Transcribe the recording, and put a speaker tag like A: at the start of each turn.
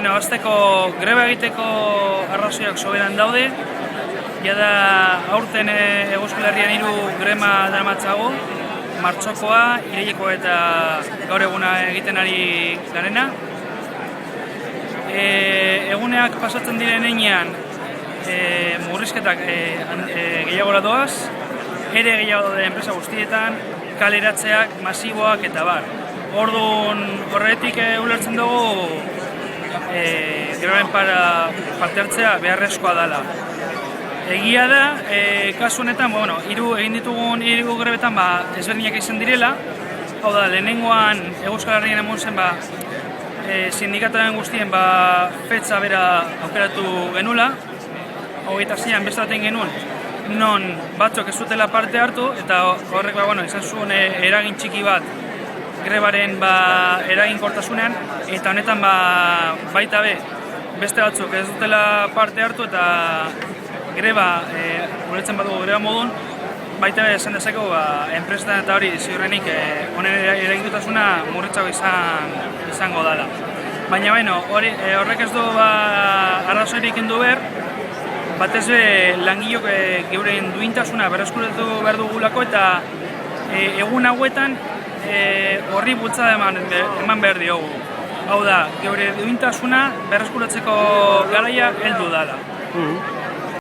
A: Bueno, azteko greba egiteko arrazoiak soberan daude. Jada aurten Euskal Herrian 3 grema daramatzago, martxokoa, iraileko eta gaur eguna egiten ari garena. Eguneak pasatzen diren heinean murrizketak gehiago doaz, ere gehiago daude enpresa guztietan, kaleratzeak, masiboak eta bar. Orduan horretik ulertzen dugu grebaren parte hartzea beharrezkoa dela. Egia da, kasu honetan, egin ditugun 3 grebetan ezberdinak izan direla. Hau da, lehenengoan Euskal Herrian emon zen sindikataren guztien fetxa bera aukeratu genula. 26an beste baten genuen, non batzuk ez zutela parte hartu, eta horrek izan zuen eragin txiki bat grebaren eraginkortasunean, eta honetan baita beste batzuk ez dutela parte hartu, eta greba, ulertzen badugu greba modun, baita esan dezakegu enpresetan eta hori ziurrenik honen eraginkortasuna murritzago izango dela. Baina horrek ez du arrazoirik kendu behar, batez langilok geuren duintasuna berreskuratu behar dugulako, eta egun hauetan horri bultzada eman behar diogu. Hau da, geure duintasuna berreskuratzeko garaia heldu dela.